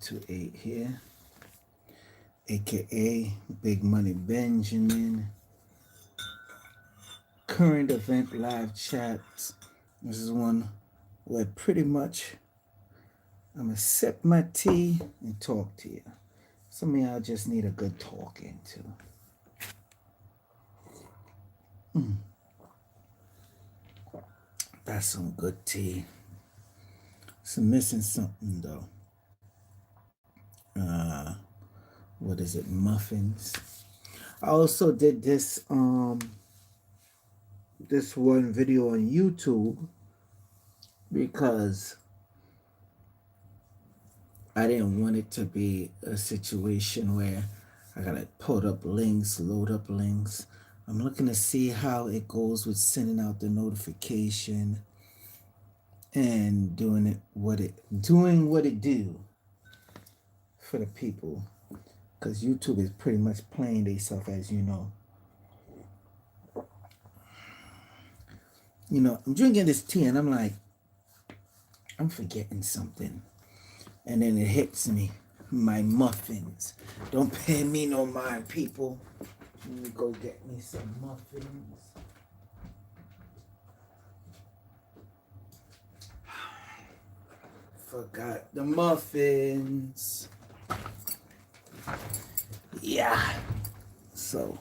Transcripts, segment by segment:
528 here, aka Big Money Benjamin. Current event live chats. This is one where pretty much I'm gonna sip my tea and talk to you. Some of y'all just need a good talking to. That's some good tea. It's missing something though. What is it? Muffins. I also did this one video on YouTube because I didn't want it to be a situation where I gotta put up links, load up links. I'm looking to see how it goes with sending out the notification and doing what it do for the people. Because YouTube is pretty much playing themselves, as you know. I'm drinking this tea and I'm like, I'm forgetting something. And then it hits me. My muffins. Don't pay me no mind, people. Let me go get me some muffins. Forgot the muffins. Yeah. So,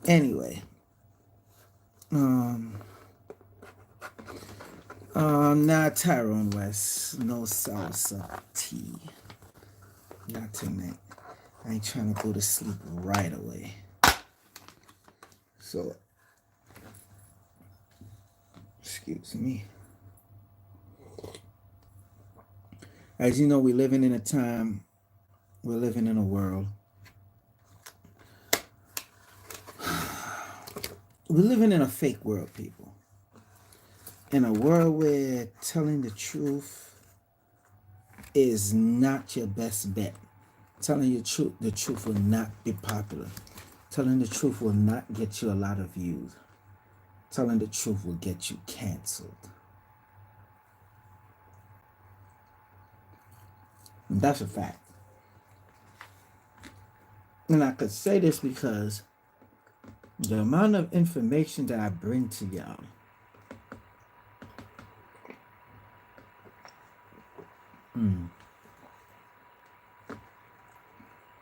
anyway. Not Tyrone West. No salsa tea. Not tonight. I ain't trying to go to sleep right away. So, excuse me. As you know, we're living in a world. We're living in a fake world, people. In a world where telling the truth is not your best bet. Telling the truth will not be popular. Telling the truth will not get you a lot of views. Telling the truth will get you canceled. And that's a fact. And I could say this because the amount of information that I bring to y'all,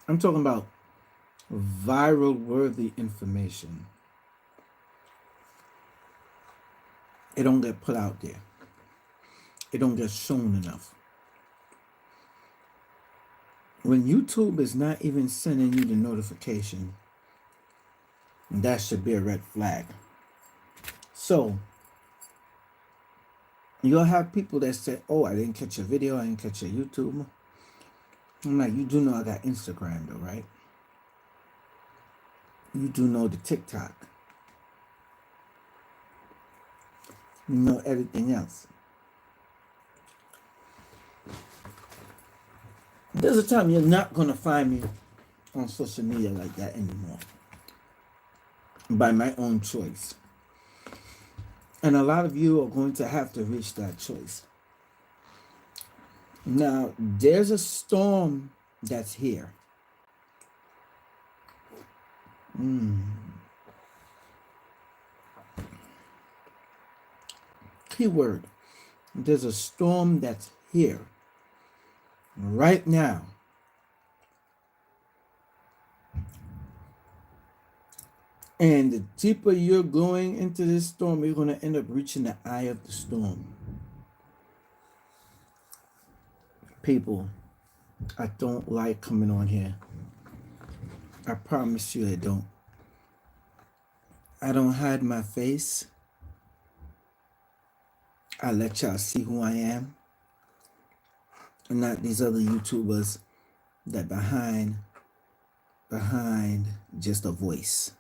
I'm talking about viral worthy information. It don't get put out there. It don't get shown enough. When YouTube is not even sending you the notification, that should be a red flag. So, you'll have people that say, oh, I didn't catch your video, I didn't catch your YouTube. I'm like, you do know I got Instagram though, right? You do know the TikTok. You know everything else. There's a time you're not going to find me on social media like that anymore. By my own choice. And a lot of you are going to have to reach that choice. Now, there's a storm that's here. Keyword. There's a storm that's here. Right now. And the deeper you're going into this storm, you're going to end up reaching the eye of the storm. People, I don't like coming on here. I promise you I don't. I don't hide my face. I let y'all see who I am. And not these other YouTubers that behind just a voice.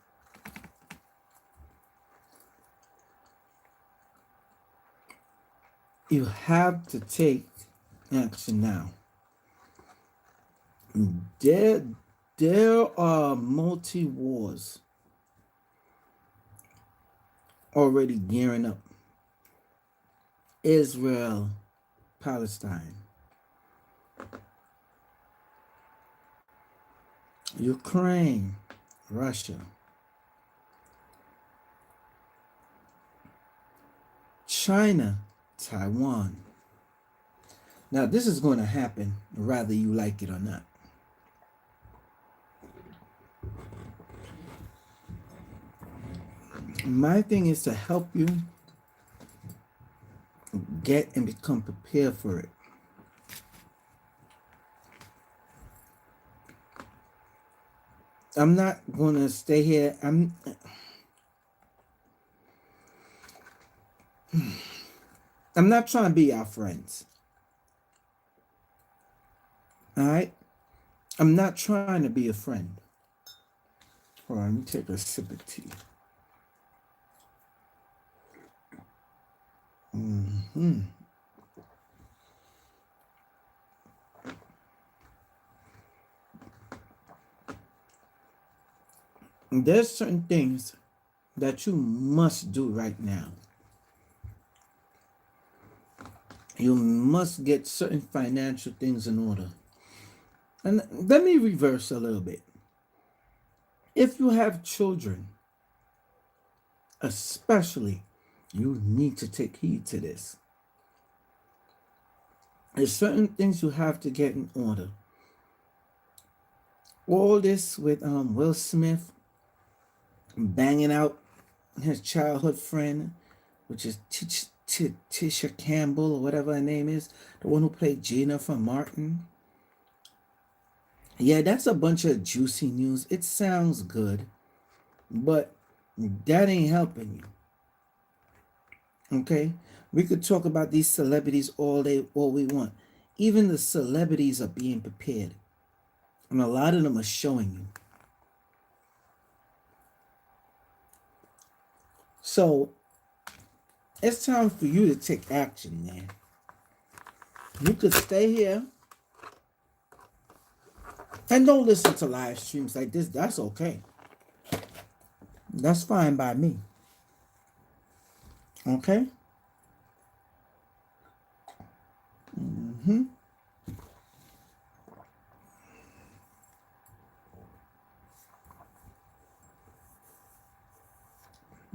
You have to take action now. There are multi-wars already gearing up. Israel, Palestine. Ukraine, Russia, China, Taiwan. Now, this is going to happen whether you like it or not. My thing is to help you get and become prepared for it. I'm not going to stay here. I'm not trying to be our friends. All right? I'm not trying to be a friend. Hold on, let me take a sip of tea. There's certain things that you must do right now. You must get certain financial things in order. And let me reverse a little bit. If you have children, especially, you need to take heed to this. There's certain things you have to get in order. All this with Will Smith banging out his childhood friend, which is Tisha Campbell or whatever her name is, the one who played Gina from Martin. Yeah, that's a bunch of juicy news. It sounds good, but that ain't helping you. Okay? We could talk about these celebrities all day, all we want. Even the celebrities are being prepared. And a lot of them are showing you. So, it's time for you to take action, man. You could stay here and don't listen to live streams like this. That's okay. That's fine by me. Okay?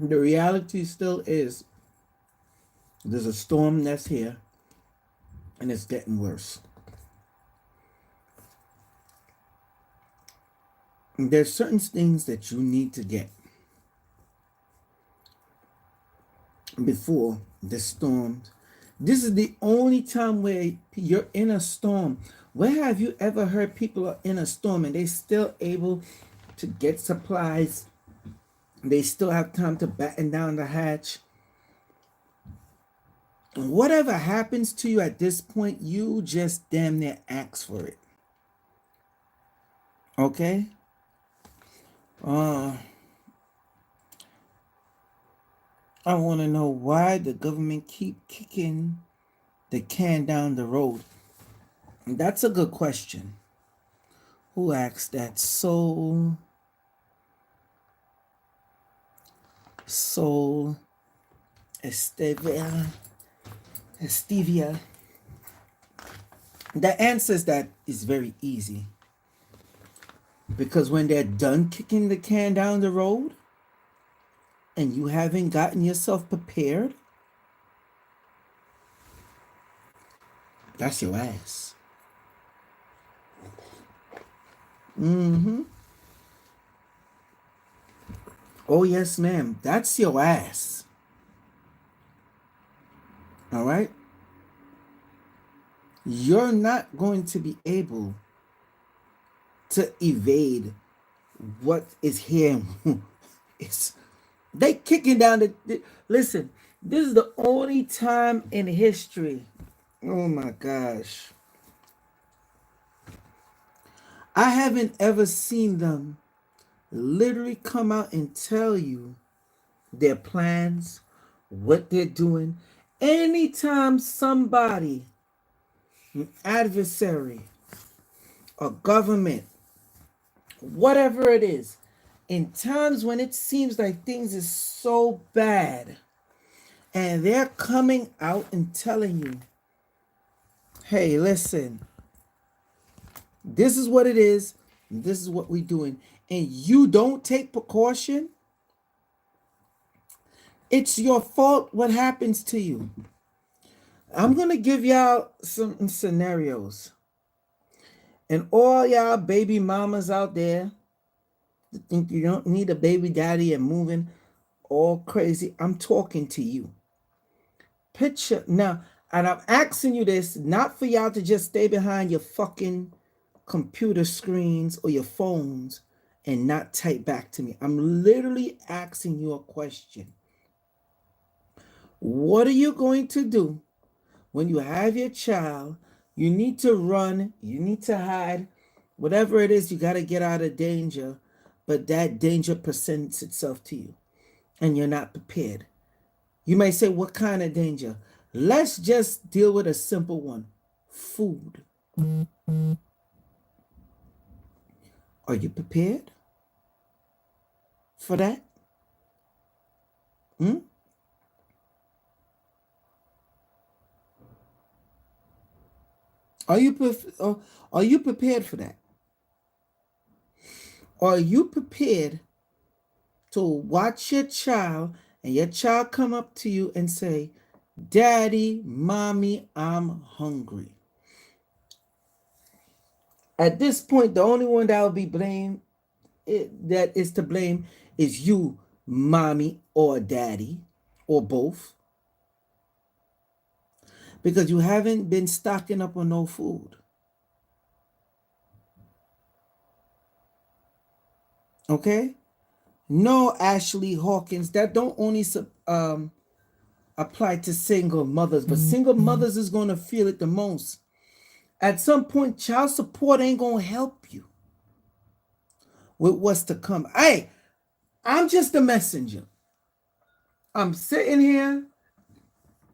The reality still is there's a storm that's here and it's getting worse. And there's certain things that you need to get before the storm. This is the only time where you're in a storm. Where have you ever heard people are in a storm and they still able to get supplies? They still have time to batten down the hatch. Whatever happens to you at this point, you just damn near ask for it. Okay? I want to know why the government keep kicking the can down the road. That's a good question. Who asked that? Soul Estevia. The answer is that is very easy. Because when they're done kicking the can down the road and you haven't gotten yourself prepared, that's your ass. Oh, yes, ma'am. That's your ass. All right? You're not going to be able to evade what is here. They kicking down listen, this is the only time in history. Oh my gosh. I haven't ever seen them literally come out and tell you their plans, what they're doing. Anytime somebody, an adversary, a government, whatever it is, in times when it seems like things is so bad, and they're coming out and telling you, hey, listen, this is what it is. this is what we're doing, and you don't take precaution, it's your fault what happens to you. I'm going to give y'all some scenarios. And all y'all baby mamas out there that think you don't need a baby daddy and moving all crazy, I'm talking to you. Picture now, and I'm asking you this not for y'all to just stay behind your fucking computer screens or your phones and not type back to me. I'm literally asking you a question. What are you going to do when you have your child? You need to run, you need to hide, whatever it is, you got to get out of danger, but that danger presents itself to you and you're not prepared. You may say, what kind of danger? Let's just deal with a simple one. Food. Are you prepared for that? Are you prepared for that? Are you prepared to watch your child and your child come up to you and say, Daddy, Mommy, I'm hungry? At this point, the only one that will be blamed, that is to blame, is you, Mommy or Daddy, or both. Because you haven't been stocking up on no food. Okay? No, Ashley Hawkins, that don't only apply to single mothers, but single mothers is going to feel it the most. At some point, child support ain't going to help you with what's to come. Hey, I'm just a messenger. I'm sitting here.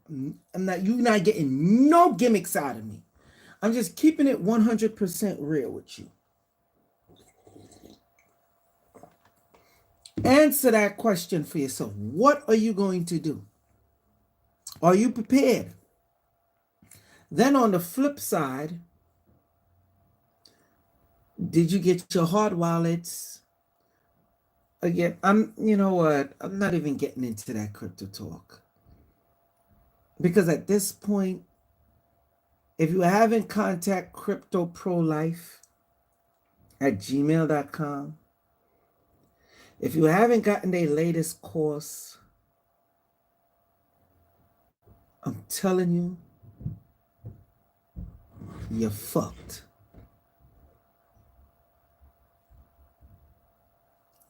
You're not getting no gimmicks out of me. I'm just keeping it 100% real with you. Answer that question for yourself. What are you going to do? Are you prepared? Then on the flip side, did you get your hard wallets? Again, you know what? I'm not even getting into that crypto talk. Because at this point, if you haven't contact cryptoprolife@gmail.com, if you haven't gotten their latest course, I'm telling you, you're fucked.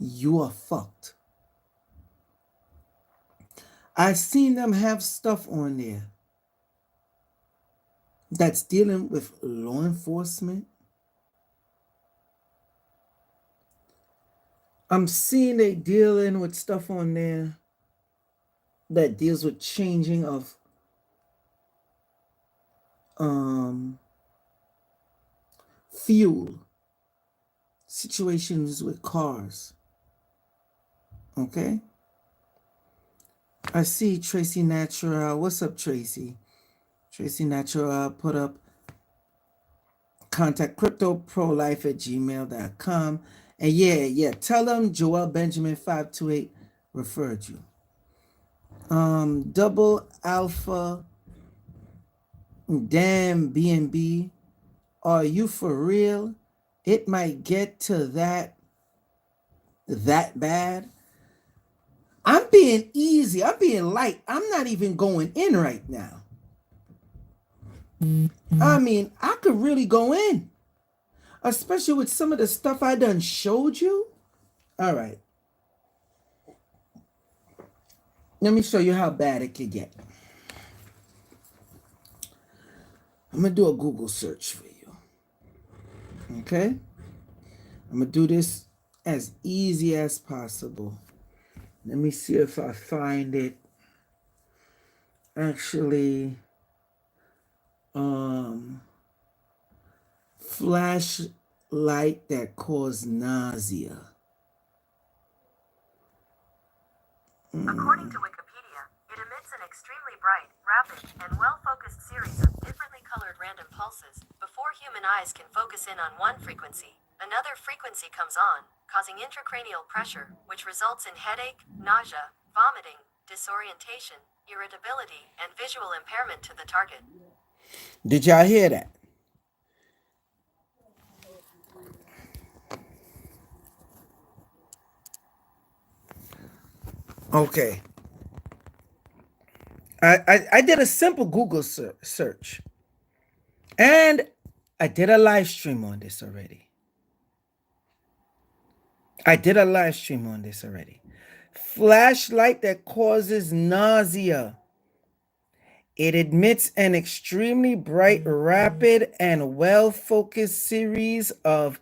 You are fucked. I've seen them have stuff on there that's dealing with law enforcement. I'm seeing they dealing with stuff on there that deals with changing of fuel situations with cars. Okay? I see Tracy Natural. What's up, Tracy? Tracy Natural put up contact cryptoprolife@gmail.com. And yeah, tell them Joel Benjamin 528 referred you. Double Alpha Damn BNB. Are you for real? It might get to that bad. I'm being easy. I'm being light. I'm not even going in right now. I mean, I could really go in. Especially with some of the stuff I done showed you. All right. Let me show you how bad it could get. I'm going to do a Google search for you. Okay? I'm going to do this as easy as possible. Let me see if I find it. Actually, flashlight that cause nausea. According to Wikipedia, it emits an extremely bright, rapid, and well-focused series of differently colored random pulses before human eyes can focus in on one frequency. Another frequency comes on, causing intracranial pressure, which results in headache, nausea, vomiting, disorientation, irritability, and visual impairment to the target. Did y'all hear that? Okay. I did a simple Google search. And I did a live stream on this already. Flashlight that causes nausea. It emits an extremely bright, rapid, and well-focused series of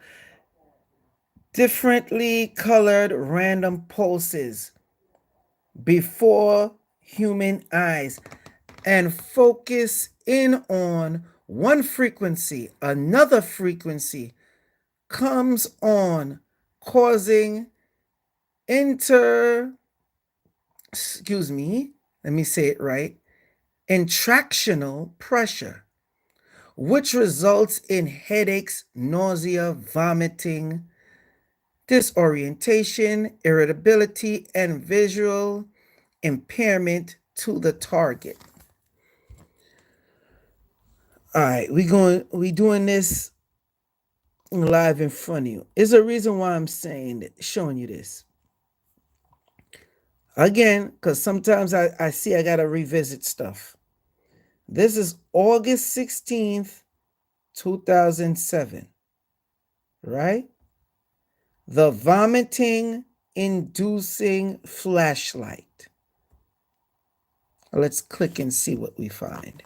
differently colored random pulses before human eyes and focus in on one frequency. Another frequency comes on, causing excuse me, let me say it right, intractional pressure, which results in headaches, nausea, vomiting, disorientation, irritability, and visual impairment to the target. All right, we doing this live in front of you. Is a reason why I'm showing you this. Again, because sometimes I see I gotta revisit stuff. This is August 16th, 2007, right? The vomiting inducing flashlight. Let's click and see what we find.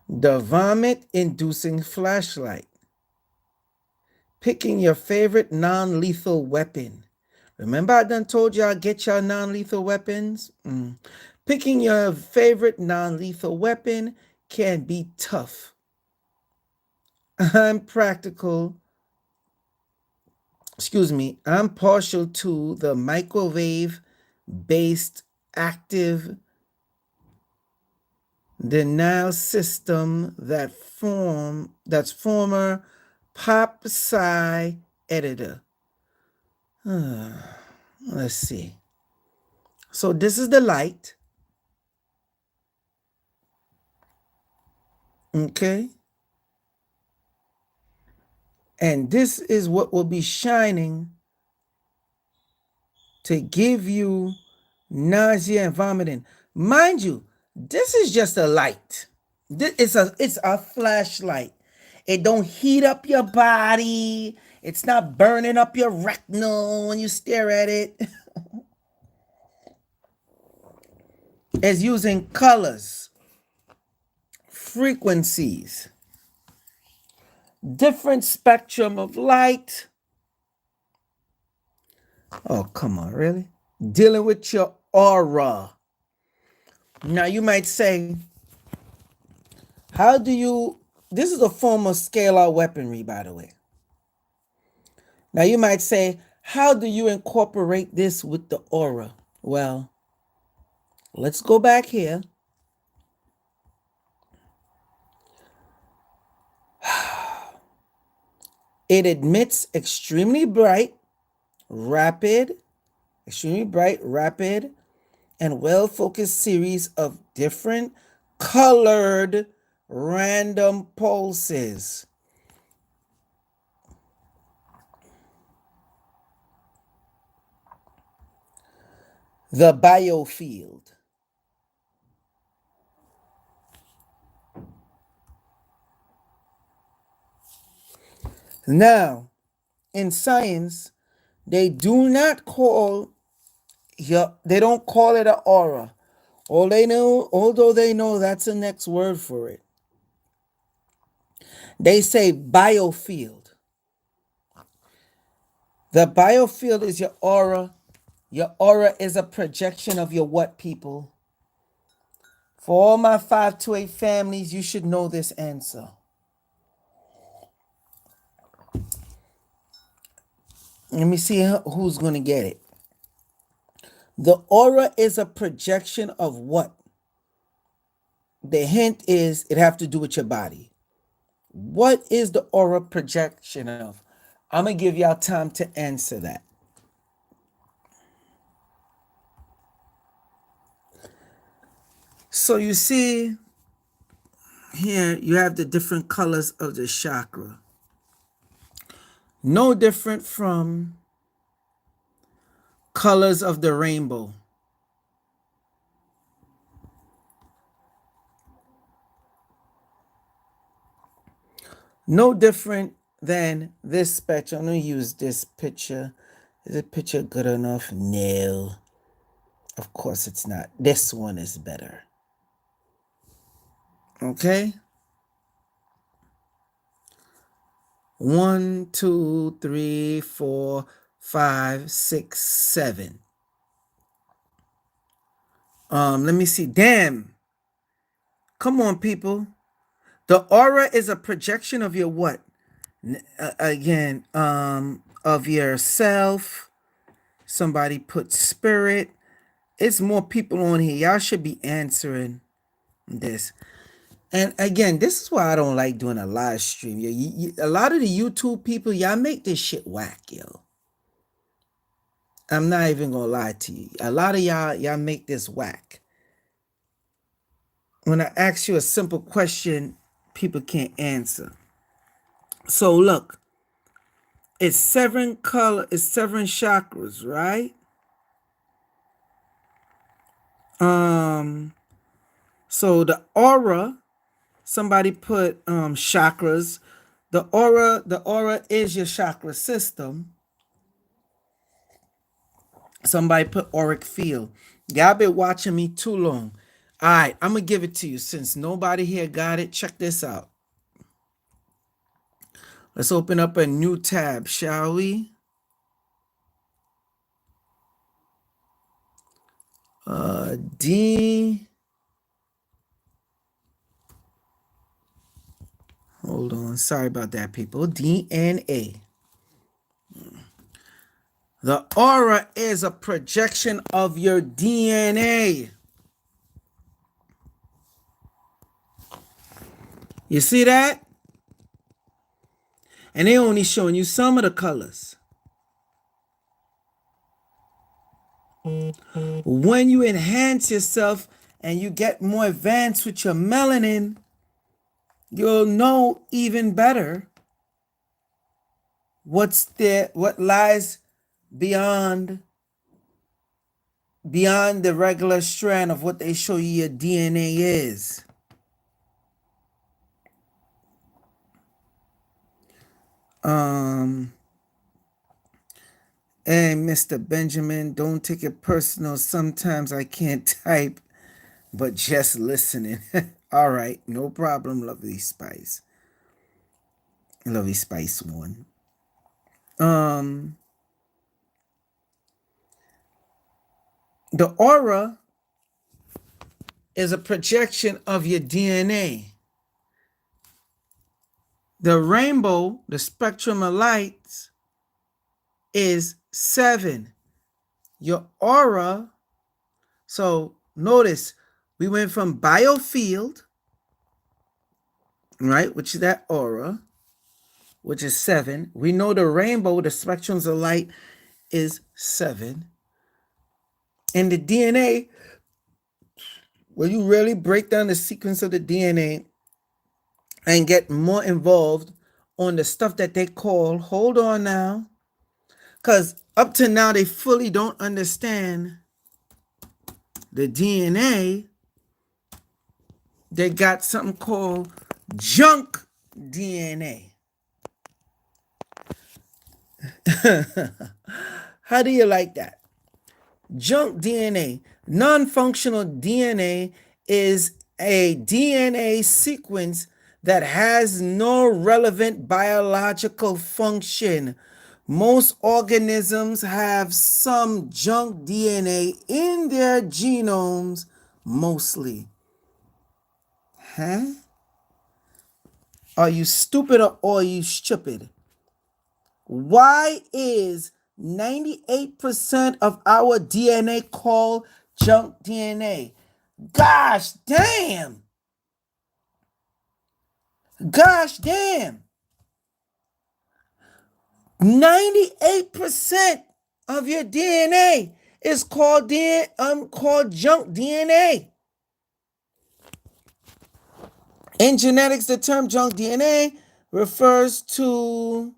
The vomit inducing flashlight. Picking your favorite non-lethal weapon. Remember I done told y'all get your non-lethal weapons? Picking your favorite non-lethal weapon can be tough. I'm partial to the microwave-based active denial system that's former pop sci editor. Let's see. So this is the light. Okay. And this is what will be shining to give you nausea and vomiting. Mind you, this is just a light. It's a flashlight. It don't heat up your body. It's not burning up your retinal when you stare at it. It's using colors, frequencies, different spectrum of light. Oh, come on, really? Dealing with your aura. Now you might say, this is a form of scalar weaponry, by the way. Now you might say, how do you incorporate this with the aura? Well, let's go back here. It emits extremely bright, rapid, and well-focused series of different colored random pulses. The biofield. Now, in science, they don't call it an aura. Although they know that's the next word for it. They say biofield. The biofield is your aura. Your aura is a projection of your what, people? For all my 528 families, you should know this answer. Let me see who's going to get it. The aura is a projection of what? The hint is it have to do with your body. What is the aura projection of? I'm going to give y'all time to answer that. So you see, here you have the different colors of the chakra. No different from colors of the rainbow. No different than this spectrum. I'm going to use this picture. Is the picture good enough? No. Of course it's not. This one is better. Okay? 1, 2, 3, 4, 5, 6, 7. Let me see. Damn. Come on, people. The aura is a projection of your what? Again, of yourself. Somebody put spirit. It's more people on here. Y'all should be answering this. And again, this is why I don't like doing a live stream. A lot of the YouTube people, y'all make this shit whack, yo. I'm not even gonna lie to you. A lot of y'all make this whack. When I ask you a simple question, people can't answer. So look, it's 7 chakras, right? So the aura, somebody put chakras. The aura is your chakra system. Somebody put auric field. Y'all been watching me too long. All right, I'm gonna give it to you since nobody here got it. Check this out. Let's open up a new tab, shall we? D. Hold on. Sorry about that, people. DNA. The aura is a projection of your DNA. You see that? And they only showing you some of the colors. When you enhance yourself and you get more advanced with your melanin, you'll know even better what lies beyond the regular strand of what they show you your DNA is. And Mr. Benjamin, don't take it personal. Sometimes I can't type, but just listening. All right, no problem, Lovely Spice. Lovely Spice 1. The aura is a projection of your DNA. The rainbow, the spectrum of lights, is 7. Your aura, so notice we went from biofield, right, which is that aura, which is 7. We know the rainbow, the spectrums of light, is 7. And the DNA, when you really break down the sequence of the DNA and get more involved on the stuff that they call, hold on now, because up to now they fully don't understand the DNA. They got something called junk DNA. How do you like that? Junk DNA. Non-functional DNA is a DNA sequence that has no relevant biological function. Most organisms have some junk DNA in their genomes, mostly. Huh? Are you stupid or are you stupid? Why is 98% of our DNA called junk DNA? Gosh damn! Gosh damn. 98% of your DNA is called junk DNA. In genetics, the term junk DNA refers to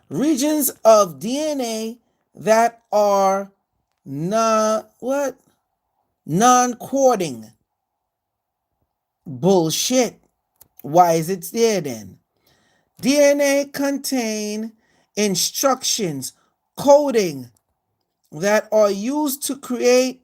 regions of DNA that are non-coding. Bullshit. Why is it there then? DNA contain instructions, coding that are used to create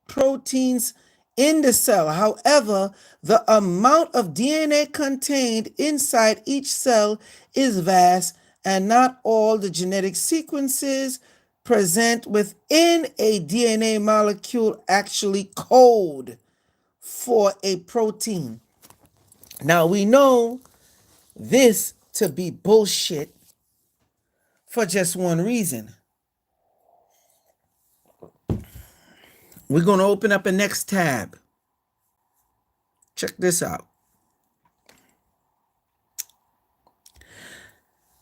proteins in the cell. However, the amount of DNA contained inside each cell is vast, and not all the genetic sequences present within a DNA molecule actually code for a protein. Now, we know this to be bullshit for just one reason. We're going to open up a next tab. Check this out.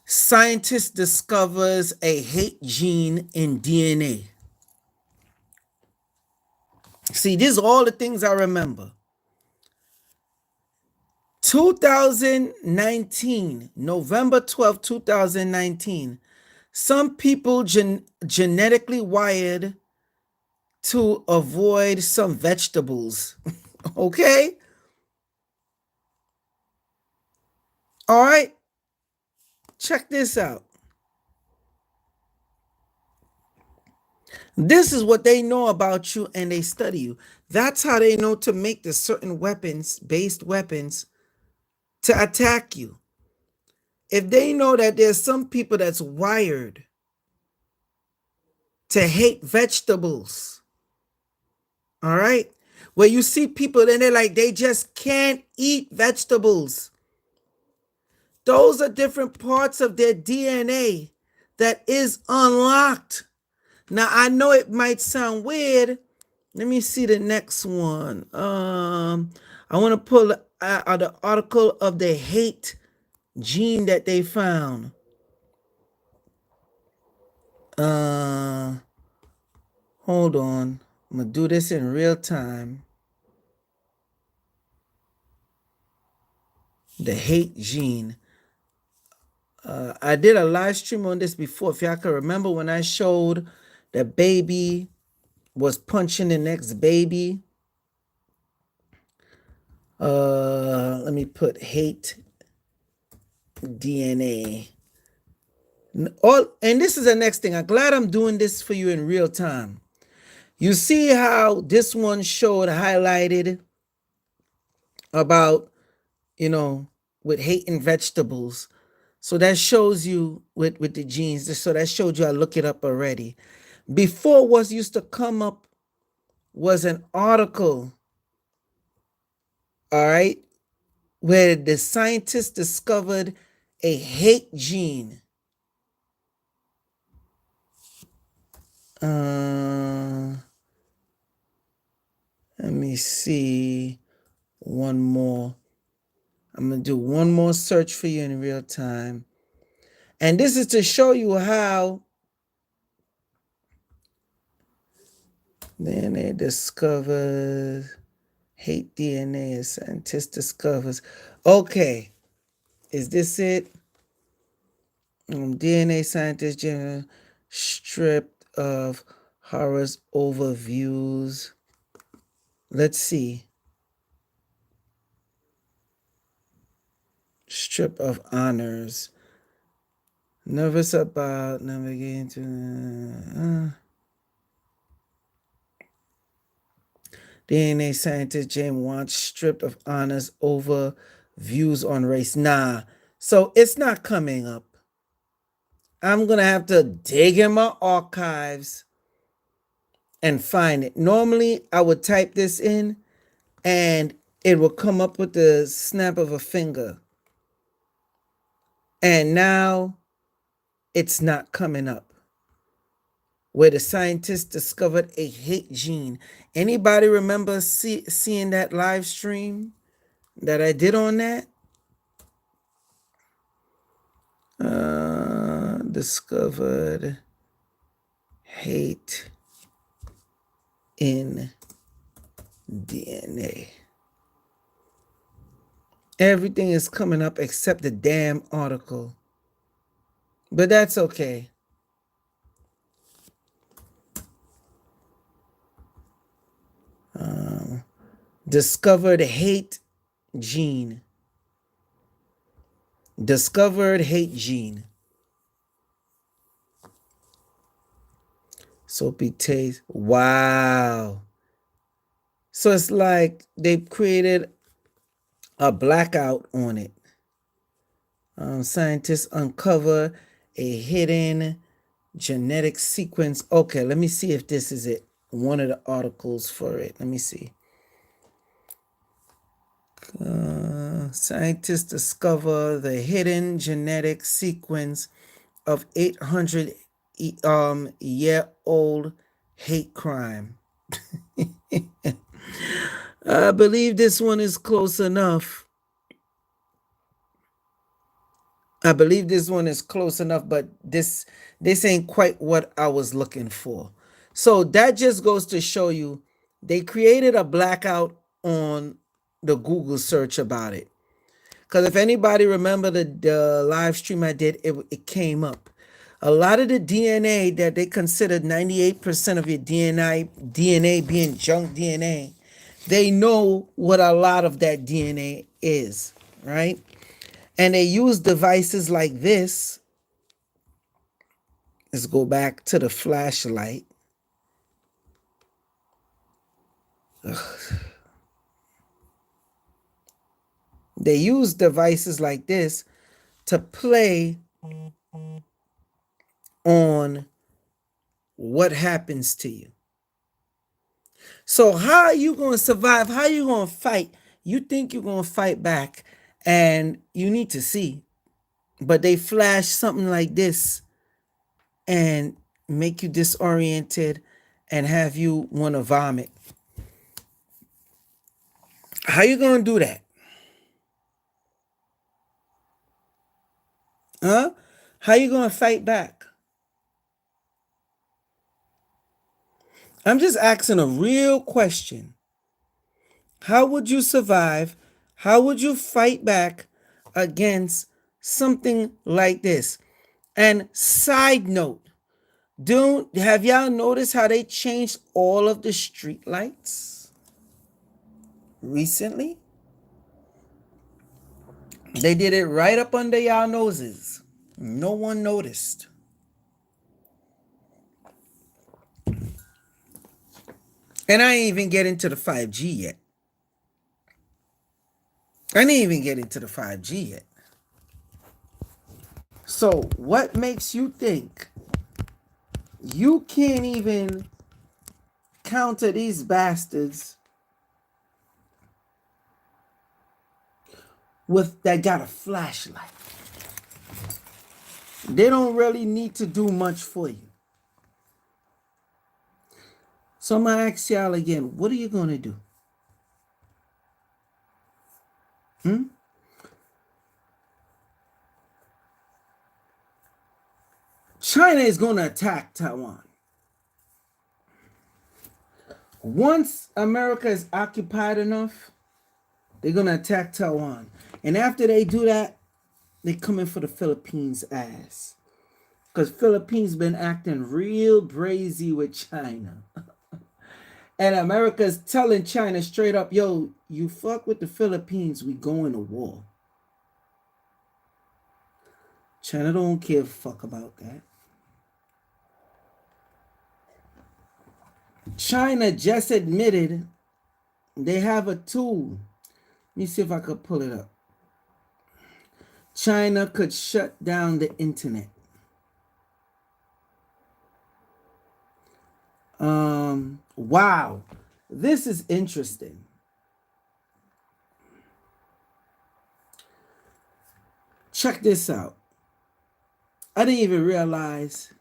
Scientist discovers a hate gene in DNA. See, these are all the things I remember. 2019, November 12th, 2019. Some people genetically wired to avoid some vegetables. Okay? All right? Check this out. This is what they know about you, and they study you. That's how they know to make the certain based weapons, to attack you. If they know that there's some people that's wired to hate vegetables, all right? Where you see people and they're like, they just can't eat vegetables. Those are different parts of their DNA that is unlocked. Now, I know it might sound weird. Let me see the next one. I want to pull out the article of the hate gene that they found. Hold on. I'm going to do this in real time. The hate gene. I did a live stream on this before. If y'all can remember when I showed the baby was punching the next baby. Let me put hate DNA. And this is the next thing. I'm glad I'm doing this for you in real time. You see how this one showed highlighted about, with hating vegetables. So that shows you with the genes. So that showed you, I look it up already. Before, what used to come up was an article, all right, where the scientists discovered a hate gene. Let me see one more. I'm going to do one more search for you in real time. And this is to show you how DNA discovers hate DNA, a scientist discovers. Okay, is this it? DNA scientist stripped of horrors overviews. Let's see. Strip of honors. Nervous about navigating to DNA scientist James wants stripped of honors over views on race. Nah, so it's not coming up. I'm gonna have to dig in my archives and find it. Normally, I would type this in and it will come up with the snap of a finger. And now it's not coming up. Where the scientists discovered a hate gene. Anybody remember seeing that live stream that I did on that? Discovered hate in DNA. Everything is coming up except the damn article. But that's okay. Discovered hate gene. Discovered hate gene. Soapy taste. Wow. So it's like they created a blackout on it. Scientists uncover a hidden genetic sequence. Okay, let me see if this is it. One of the articles for it. Let me see. Scientists discover the hidden genetic sequence of 800-year-old hate crime. I believe this one is close enough. But this ain't quite what I was looking for. So that just goes to show you they created a blackout on the Google search about it. Because if anybody remember the live stream I did, it came up. A lot of the DNA that they considered 98% of your DNA being junk DNA, they know what a lot of that DNA is, right? And they use devices like this. Let's go back to the flashlight. They use devices like this to play on what happens to you. So how are you going to survive? How are you going to fight? You think you're going to fight back, and you need to see. But they flash something like this and make you disoriented and have you want to vomit. How you going to do that? Huh? How you going to fight back? I'm just asking a real question. How would you survive? How would you fight back against something like this? And side note, have y'all noticed how they changed all of the street lights recently? They did it right up under y'all noses. No one noticed. And I ain't even get into the 5G yet. So what makes you think you can't even counter these bastards that got a flashlight? They don't really need to do much for you. So I'm going to ask y'all again, what are you going to do? China is going to attack Taiwan. Once America is occupied enough, they're going to attack Taiwan. And after they do that, they're coming for the Philippines' ass. Because Philippines been acting real brazy with China. And America's telling China straight up, yo, you fuck with the Philippines, we going to war. China don't give a fuck about that. China just admitted they have a tool. Let me see if I could pull it up. China could shut down the internet. Wow. This is interesting. Check this out. I didn't even realize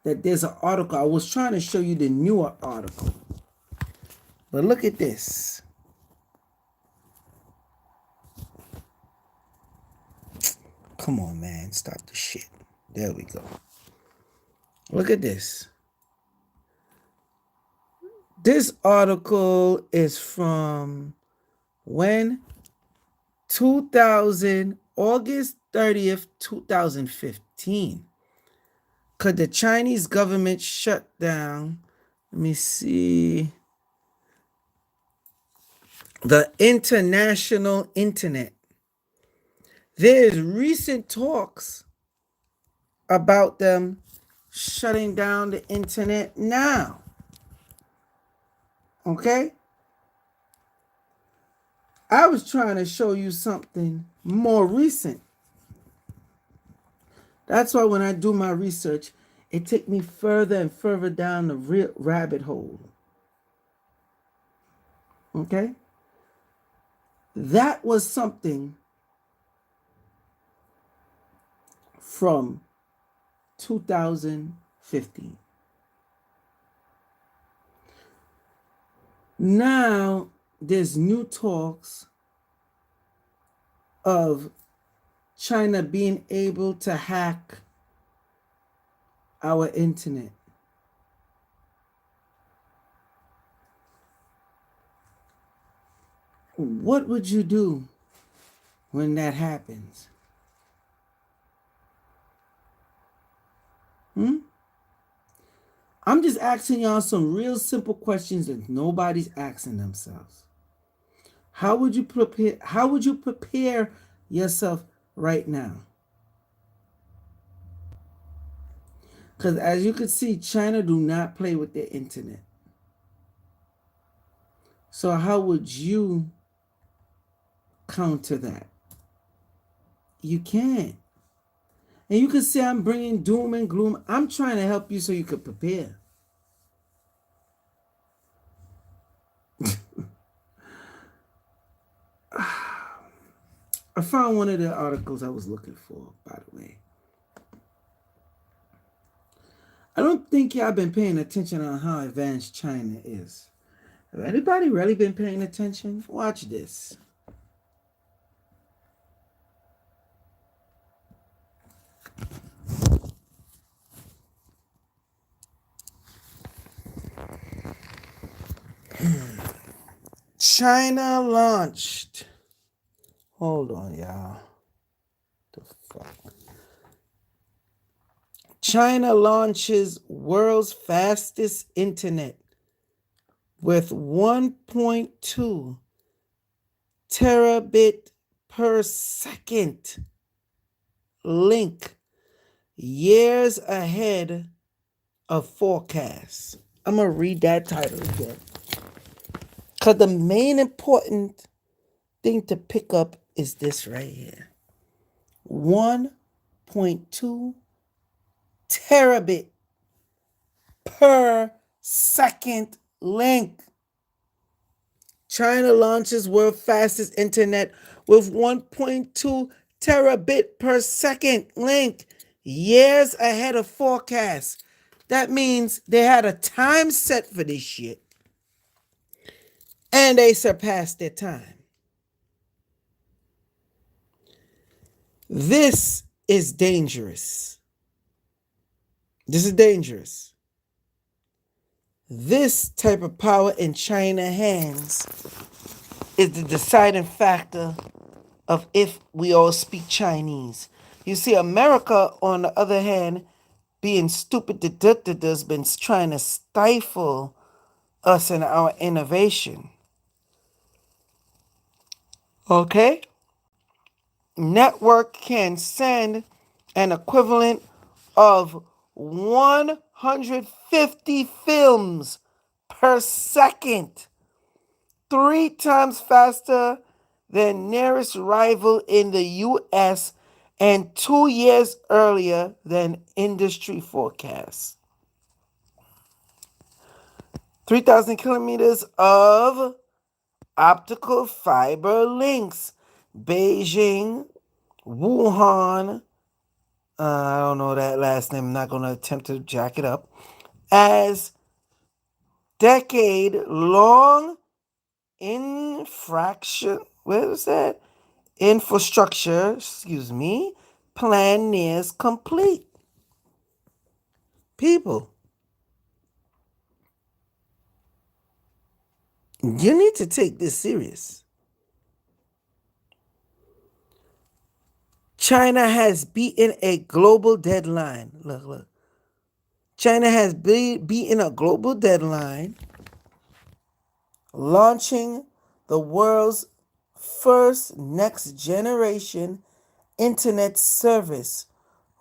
that there's an article. I was trying to show you the newer article. But look at this. Come on, man. Stop the shit. There we go. Look at this. This article is from when? August 30th, 2015. Could the Chinese government shut down, let me see, the international internet? There's recent talks about them shutting down the internet now. Okay? I was trying to show you something more recent. That's why when I do my research, it takes me further and further down the real rabbit hole. Okay? That was something from 2015. Now there's new talks of China being able to hack our internet. What would you do when that happens? I'm just asking y'all some real simple questions that nobody's asking themselves. How would you prepare yourself right now? Because as you can see, China do not play with their internet. So how would you counter that? You can't. And you can say I'm bringing doom and gloom. I'm trying to help you so you could prepare. I found one of the articles I was looking for, by the way. I don't think y'all been paying attention on how advanced China is. Have anybody really been paying attention? Watch this. China launched. Hold on, y'all. The fuck? China launches world's fastest internet with 1.2 terabit per second link, years ahead of forecasts. I'm going to read that title again. Because the main important thing to pick up is this right here. 1.2 terabit per second link. China launches world fastest internet with 1.2 terabit per second link, years ahead of forecast. That means they had a time set for this shit, and they surpassed their time. This is dangerous. This is dangerous. This type of power in China's hands is the deciding factor of if we all speak Chinese. You see, America, on the other hand, being stupid has been trying to stifle us in our innovation. Okay? Network can send an equivalent of 150 films per second, 3 times faster than nearest rival in the US and 2 years earlier than industry forecasts. 3,000 kilometers of optical fiber links. Beijing, Wuhan, I don't know that last name, I'm not going to attempt to jack it up, as decade-long infrastructure, plan nears complete. People, you need to take this serious. China has beaten a global deadline. Look, look. China has beaten a global deadline, launching the world's first next generation internet service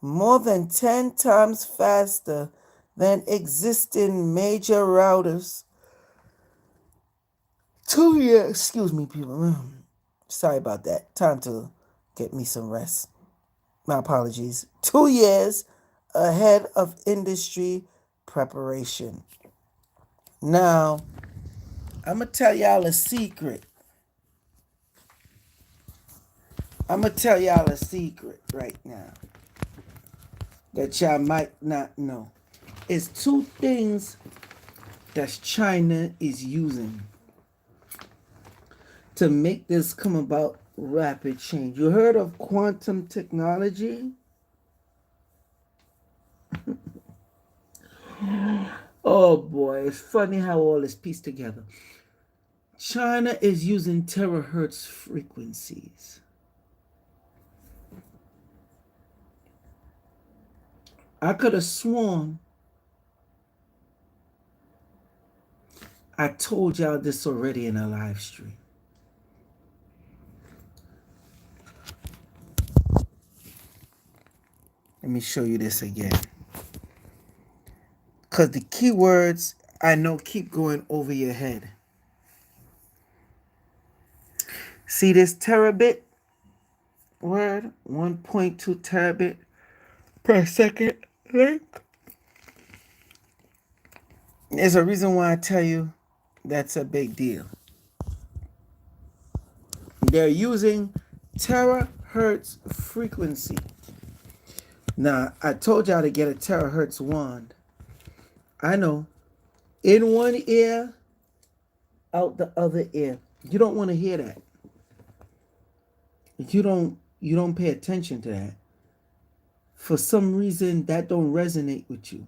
more than 10 times faster than existing major routers. 2 years, excuse me, people. Sorry about that. Time to get me some rest. My apologies. 2 years ahead of industry preparation. Now, I'm going to tell y'all a secret. Right now that y'all might not know. It's two things that China is using to make this come about rapid change. You heard of quantum technology? Oh boy, it's funny how all is pieced together. China is using terahertz frequencies. I could have sworn I told y'all this already in a live stream. Let me show you this again. Because the keywords I know keep going over your head. See this terabit word? 1.2 terabit per second link? There's a reason why I tell you that's a big deal. They're using terahertz frequency. Now, I told y'all to get a terahertz wand. I know. In one ear, out the other ear. You don't want to hear that. You don't pay attention to that. For some reason that don't resonate with you.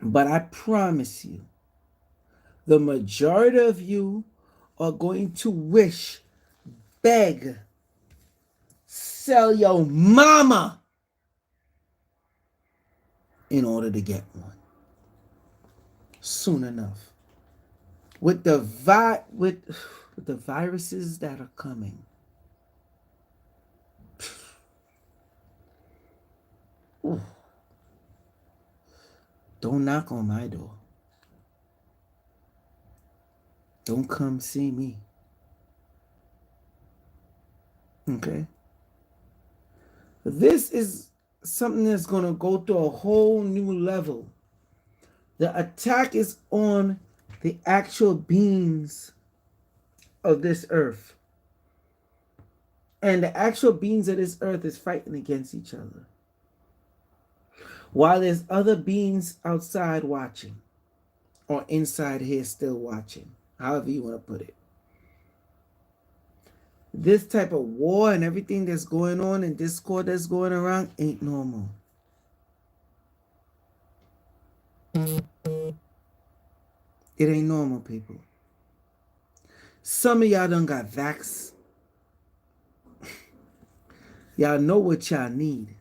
But I promise you, the majority of you are going to wish, beg, sell your mama in order to get one. Soon enough. With the viruses that are coming. Ooh. Don't knock on my door. Don't come see me. Okay? This is something that's going to go to a whole new level. The attack is on the actual beings of this earth. And the actual beings of this earth is fighting against each other. While there's other beings outside watching. Or inside here still watching. However you want to put it. This type of war and everything that's going on and discord that's going around ain't normal. It ain't normal, people. Some of y'all done got vax. Y'all know what y'all need.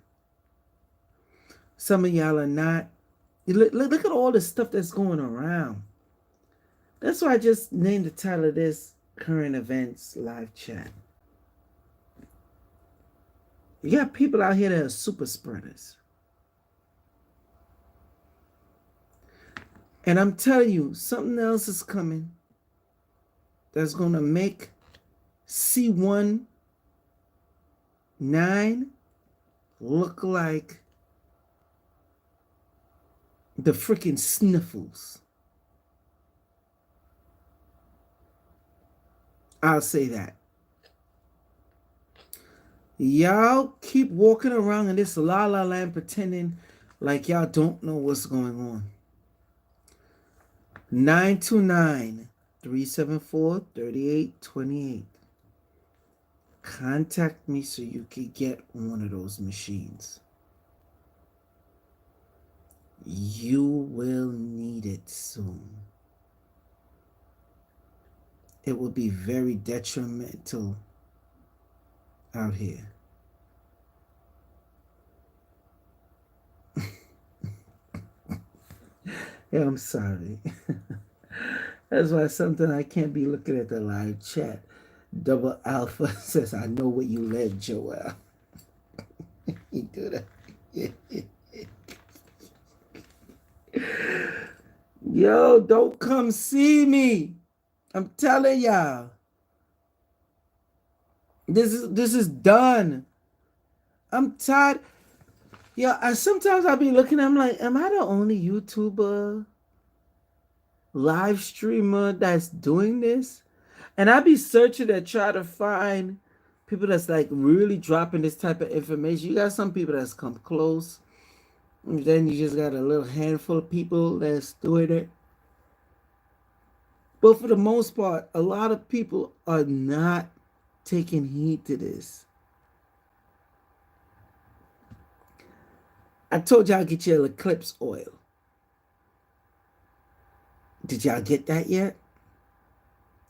Some of y'all are not. Look at all the stuff that's going around. That's why I just named the title of this Current Events Live Chat. You got people out here that are super spreaders. And I'm telling you, something else is coming that's going to make C19 look like the freaking sniffles. I'll say that. Y'all keep walking around in this la la land pretending like y'all don't know what's going on. 929-374-3828. Contact me so you can get one of those machines. You will need it soon. It will be very detrimental out here. Yeah, I'm sorry. That's why sometimes I can't be looking at the live chat. Double Alpha says, I know where you live, Joel. He do that. Yo, don't come see me. I'm telling y'all. This is done. I'm tired. Yeah, I sometimes I'll be looking, I'm like, am I the only YouTuber live streamer that's doing this? And I be searching to try to find people that's like really dropping this type of information. You got some people that's come close. And then you just got a little handful of people that's doing it. But for the most part, a lot of people are not taking heed to this. I told y'all get your eclipse oil. Did y'all get that yet?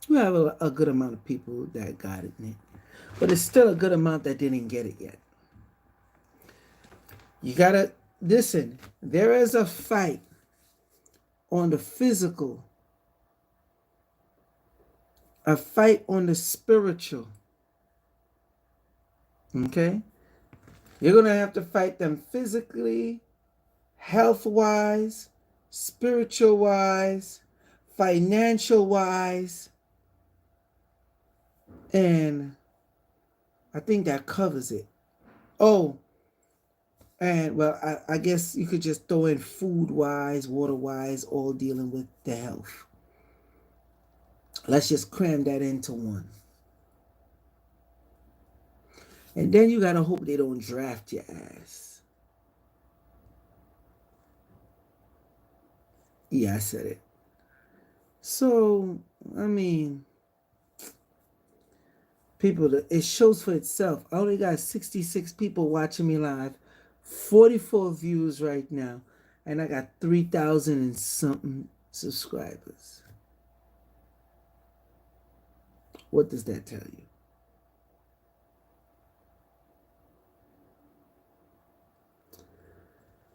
We have a good amount of people that got it, but it's still a good amount that didn't get it yet. You gotta listen. There is a fight on the physical, a fight on the spiritual. Okay? You're gonna have to fight them physically, health wise, spiritual wise, financial wise, and I think that covers it. Oh, and well, I guess you could just throw in food wise, water wise, all dealing with the health. Let's just cram that into one. And then you gotta hope they don't draft your ass. Yeah, I said it. So, I mean, people, it shows for itself. I only got 66 people watching me live, 44 views right now, and I got 3,000 and something subscribers. What does that tell you?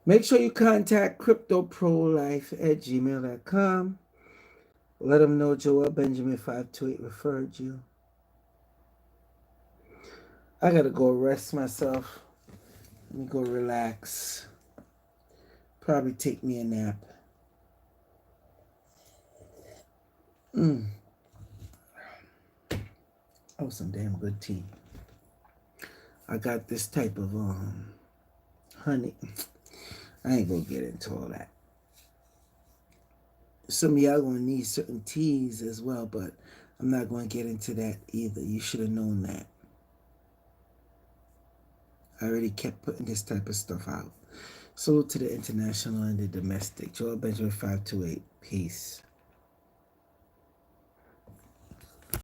Make sure you contact cryptoprolife@gmail.com. Let them know Joel Benjamin 528 referred you. I gotta go rest myself. Let me go relax. Probably take me a nap. Oh, some damn good tea. I got this type of honey. I ain't gonna get into all that. Some of y'all gonna need certain teas as well, but I'm not gonna get into that either. You should have known that. I already kept putting this type of stuff out. Salute to the international and the domestic. Joel Benjamin 528. Peace.